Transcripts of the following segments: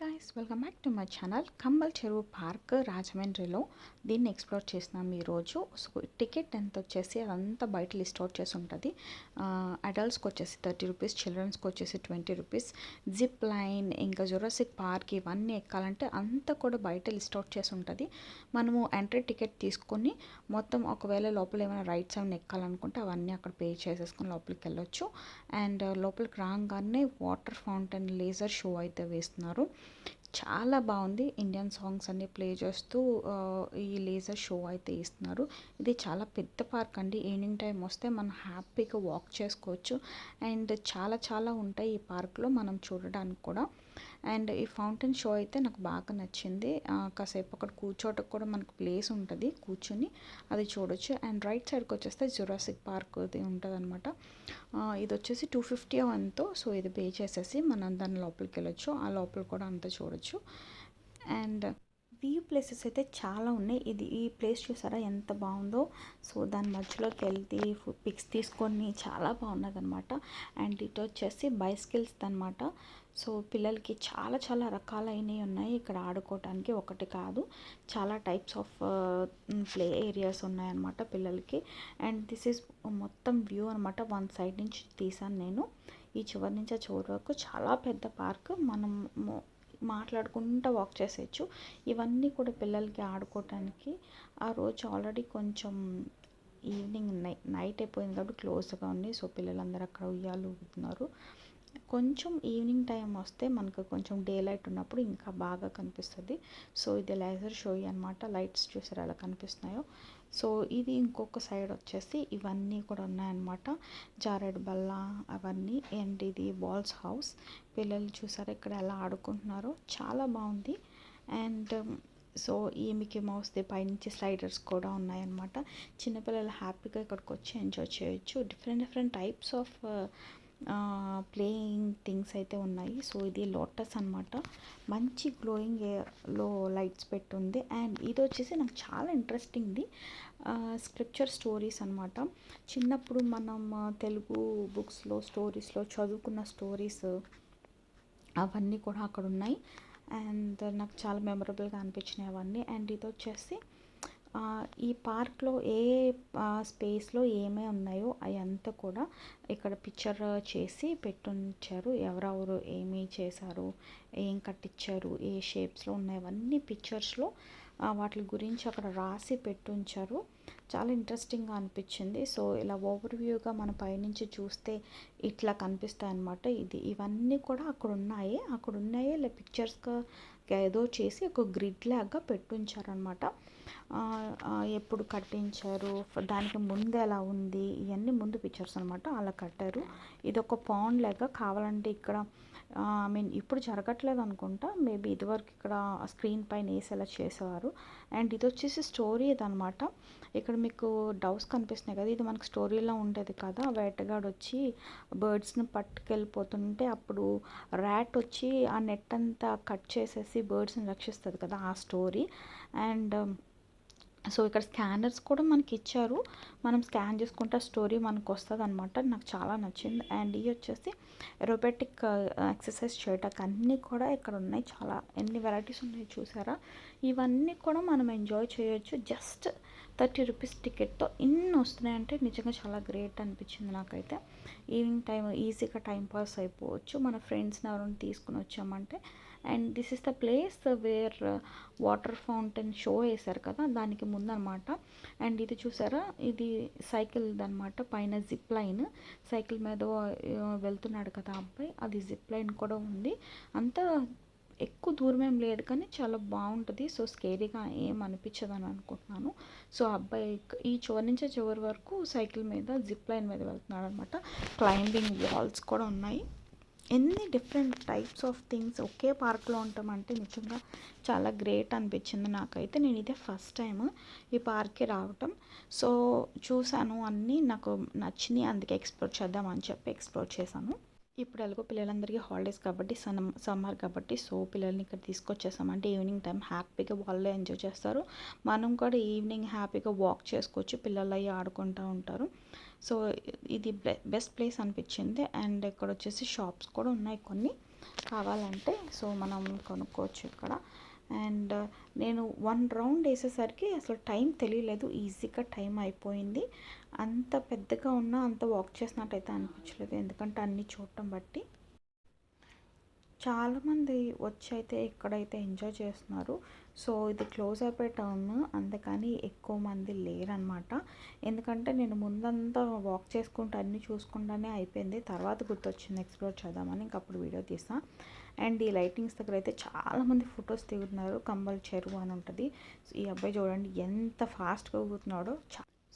Guys welcome back to my channel. Kambal Cheruvu park రాజమండ్రిలో దీన్ని explore చేసినాం ఈరోజు. సో టికెట్ ఎంత వచ్చేసి అదంతా బయట లిస్ట్ అవుట్ చేసి ఉంటుంది. అడల్ట్స్కి వచ్చేసి 30 రూపీస్, చిల్డ్రన్స్కి వచ్చేసి 20 రూపీస్. జిప్ లైన్ ఇంకా జురాసిక్ పార్క్ ఇవన్నీ ఎక్కాలంటే అంతా కూడా బయట లిస్ట్ అవుట్ చేసి ఉంటుంది. మనము ఎంట్రీ టికెట్ తీసుకొని మొత్తం ఒకవేళ లోపల ఏమైనా రైడ్స్ ఏమైనా ఎక్కాలనుకుంటే అవన్నీ అక్కడ పే చేసేసుకొని లోపలికి వెళ్ళొచ్చు. అండ్ లోపలికి రాగానే వాటర్ ఫౌంటైన్ లేజర్ షో అయితే వేస్తున్నారు. చాలా బాగుంది. ఇండియన్ సాంగ్స్ అన్నీ ప్లే చేస్తూ ఈ లేజర్ షో అయితే ఇస్తున్నారు. ఇది చాలా పెద్ద పార్క్ అండి. ఈవినింగ్ టైం వస్తే మనం హ్యాపీగా వాక్ చేసుకోవచ్చు. అండ్ చాలా చాలా ఉంటాయి ఈ పార్క్లో మనం చూడడానికి కూడా. అండ్ ఈ ఫౌంటైన్ షో అయితే నాకు బాగా నచ్చింది. కాసేపు అక్కడ కూర్చోటకు కూడా మనకు ప్లేస్ ఉంటుంది, కూర్చొని అది చూడొచ్చు. అండ్ రైట్ సైడ్కి వచ్చేస్తే జురాసిక్ పార్క్ ఇది ఉంటుంది అనమాట. ఇది వచ్చేసి 250 ఎంతో. సో ఇది పే చేసేసి మనం దాని లోపలికి వెళ్ళొచ్చు. ఆ లోపల కూడా అంతా చూడొచ్చు. అండ్ వ్యూ ప్లేసెస్ అయితే చాలా ఉన్నాయి. ఈ ప్లేస్ చూసారా ఎంత బాగుందో. సో దాని మధ్యలోకి వెళ్తే పిక్స్ తీసుకొని చాలా బాగున్నది అనమాట. అండ్ ఇటు వచ్చేసి బైసికల్స్ అనమాట. సో పిల్లలకి చాలా చాలా రకాలైనవి ఉన్నాయి ఇక్కడ ఆడుకోవడానికి. ఒకటి కాదు, చాలా టైప్స్ ఆఫ్ ప్లే ఏరియాస్ ఉన్నాయన్నమాట పిల్లలకి. అండ్ దిస్ ఈజ్ మొత్తం వ్యూ అనమాట. వన్ సైడ్ నుంచి తీసాను నేను. ఈ చివరి నుంచి ఆ చివరి వరకు చాలా పెద్ద పార్క్. మనం మాట్లాడుకుంటూ వాక్ చేసేయచ్చు. ఇవన్నీ కూడా పిల్లలకి ఆడుకోవటానికి. ఆ రోజు ఆల్రెడీ కొంచెం ఈవినింగ్ నైట్ అయిపోయింది కాబట్టి క్లోజ్గా ఉంది. సో పిల్లలందరూ అక్కడ ఉయ్యాలు ఊగుతున్నారు. కొంచెం ఈవినింగ్ టైం వస్తే మనకు కొంచెం డే లైట్ ఉన్నప్పుడు ఇంకా బాగా కనిపిస్తుంది. సో ఇది లేజర్ షో అనమాట. లైట్స్ చూసారు ఎలా కనిపిస్తున్నాయో. సో ఇది ఇంకొక సైడ్ వచ్చేసి ఇవన్నీ కూడా ఉన్నాయన్నమాట. జారేడు బల్ల అవన్నీ. అండ్ ఇది బాల్స్ హౌస్. పిల్లలు చూసారు ఇక్కడ ఎలా ఆడుకుంటున్నారో, చాలా బాగుంది. అండ్ సో ఈ మిక్కీ మౌస్ది పైనుంచి స్లైడర్స్ కూడా ఉన్నాయన్నమాట. చిన్నపిల్లలు హ్యాపీగా ఇక్కడికి వచ్చి ఎంజాయ్ చేయొచ్చు. Different types of playing things అయితే ఉన్నాయి. సో ఇది లోటస్ అనమాట. మంచి గ్లోయింగ్ లో లైట్స్ పెట్టుంది. అండ్ ఇది వచ్చేసి నాకు చాలా ఇంట్రెస్టింగ్ది. స్క్రిప్చర్ స్టోరీస్ అనమాట. చిన్నప్పుడు మనం తెలుగు బుక్స్లో స్టోరీస్లో చదువుకున్న స్టోరీస్ అవన్నీ కూడా అక్కడ ఉన్నాయి. అండ్ నాకు చాలా మెమరబుల్గా అనిపించినాయి అవన్నీ. అండ్ ఇది వచ్చేసి ఈ పార్క్లో ఏ స్పేస్లో ఏమేమి ఉన్నాయో అవంతా కూడా ఇక్కడ పిక్చర్ చేసి పెట్టుంచారు. ఎవరెవరు ఏమి చేశారు, ఏం కట్టించారు, ఏ షేప్స్లో ఉన్నాయి, అవన్నీ పిక్చర్స్లో వాటి గురించి అక్కడ రాసి పెట్టుంచారు. చాలా ఇంట్రెస్టింగ్గా అనిపించింది. సో ఇలా ఓవర్వ్యూగా మన పైనుంచి చూస్తే ఇట్లా కనిపిస్తాయి అన్నమాట. ఇవన్నీ కూడా అక్కడ ఉన్నాయి ఇలా పిక్చర్స్గా ఏదో చేసి ఒక గ్రిడ్ లాగా పెట్టుంచారనమాట. ఎప్పుడు కట్టించారు, దానికి ముందు ఎలా ఉంది, ఇవన్నీ ముందు పిక్చర్స్ అనమాట. అలా కట్టారు. ఇది ఒక పాండ్ లాగా. కావాలంటే ఇక్కడ ఇప్పుడు జరగట్లేదు అనుకుంటా. మేబీ ఇదివరకు ఇక్కడ స్క్రీన్ పైన వేసేలా చేసేవారు. అండ్ ఇది వచ్చేసి స్టోరీ ఇదనమాట. ఇక్కడ మీకు డౌస్ కనిపిస్తున్నాయి కదా, ఇది మనకు స్టోరీలో ఉండేది కదా. వేటగాడు వచ్చి బర్డ్స్ని పట్టుకెళ్ళిపోతుంటే అప్పుడు ర్యాట్ వచ్చి ఆ నెట్ అంతా కట్ చేసేసి బర్డ్స్ని రక్షిస్తుంది కదా, ఆ స్టోరీ. అండ్ సో ఇక్కడ స్కానర్స్ కూడా మనకి ఇచ్చారు. మనం స్కాన్ చేసుకుంటే స్టోరీ మనకు వస్తుంది అనమాట. నాకు చాలా నచ్చింది. అండ్ ఇవి వచ్చేసి రోబోటిక్ ఎక్సర్సైజ్ చేయటానికి అన్నీ కూడా ఇక్కడ ఉన్నాయి. చాలా ఎన్ని వెరైటీస్ ఉన్నాయి చూసారా. ఇవన్నీ కూడా మనం ఎంజాయ్ చేయొచ్చు. జస్ట్ 30 రూపీస్ టికెట్తో ఇన్ని వస్తున్నాయంటే నిజంగా చాలా గ్రేట్ అనిపించింది నాకైతే. ఈవినింగ్ టైం ఈజీగా టైం పాస్ అయిపోవచ్చు మన ఫ్రెండ్స్ని ఎవరైనా తీసుకుని వచ్చామంటే. And this is the place where water fountain show వేశారు కదా, దానికి ముందు అనమాట. అండ్ ఇది చూసారా, ఇది సైకిల్ అనమాట. పైన జిప్ లైన్, సైకిల్ మీద వెళ్తున్నాడు కదా అబ్బాయి, అది జిప్ లైన్ కూడా ఉంది. అంతా ఎక్కువ దూరం ఏం లేదు కానీ చాలా బాగుంటుంది. సో స్కేరీగా ఏం అనిపించదు అని అనుకుంటున్నాను. సో అబ్బాయి ఈ చివరి నుంచి చివరి వరకు సైకిల్ మీద జిప్ లైన్ మీద వెళ్తున్నాడు అనమాట. క్లైంబింగ్ వాల్స్ కూడా ఉన్నాయి. ఎన్ని డిఫరెంట్ టైప్స్ ఆఫ్ థింగ్స్ ఒకే పార్క్లో ఉంటామంటే నిజంగా చాలా గ్రేట్ అనిపించింది నాకైతే. నేను ఇదే ఫస్ట్ టైం ఈ పార్క్కి రావటం. సో చూశాను, అన్నీ నాకు నచ్చినాయి, అందుకే ఎక్స్ప్లోర్ చేద్దామని చెప్పి ఎక్స్ప్లోర్ చేశాను. ఇప్పుడు ఎలాగో పిల్లలందరికీ హాలిడేస్ కాబట్టి సమ్మర్ కాబట్టి సో పిల్లల్ని ఇక్కడ తీసుకొచ్చేసామంటే ఈవినింగ్ టైం హ్యాపీగా వాళ్ళు ఎంజాయ్ చేస్తారు. మనం కూడా ఈవినింగ్ హ్యాపీగా వాక్ చేసుకోవచ్చు. పిల్లలు అవి ఆడుకుంటూ ఉంటారు. సో ఇది బెస్ట్ ప్లేస్ అనిపించింది. అండ్ ఇక్కడ వచ్చేసి షాప్స్ కూడా ఉన్నాయి కొన్ని. కావాలంటే సో మనం కొనుక్కోవచ్చు ఇక్కడ. అండ్ నేను 1 రౌండ్ వేసేసరికి అసలు టైం తెలియలేదు, ఈజీగా టైం అయిపోయింది. అంత పెద్దగా ఉన్నా అంత వాక్ చేసినట్టయితే అనిపించలేదు, ఎందుకంటే అన్నీ చూడటం బట్టి. చాలామంది వచ్చి అయితే ఇక్కడైతే ఎంజాయ్ చేస్తున్నారు. సో ఇది క్లోజ్ అయిపోయే టౌన్, అందుకని ఎక్కువ మంది లేరనమాట. ఎందుకంటే నేను ముందంతా వాక్ చేసుకుంటూ అన్నీ చూసుకుంటానే అయిపోయింది, తర్వాత గుర్తొచ్చింది ఎక్స్ప్లోర్ చేద్దామని, ఇంకప్పుడు వీడియో తీసా. అండ్ ఈ లైటింగ్స్ దగ్గర అయితే చాలామంది ఫొటోస్ దిగుతున్నారు. కంబల్ చెరువు అని ఉంటుంది. ఈ అబ్బాయి చూడండి ఎంత ఫాస్ట్గా ఊగుతున్నాడో.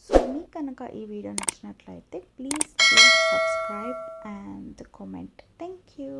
సో మీకు కనుక ఈ వీడియో నచ్చినట్లయితే please subscribe and comment. Thank you.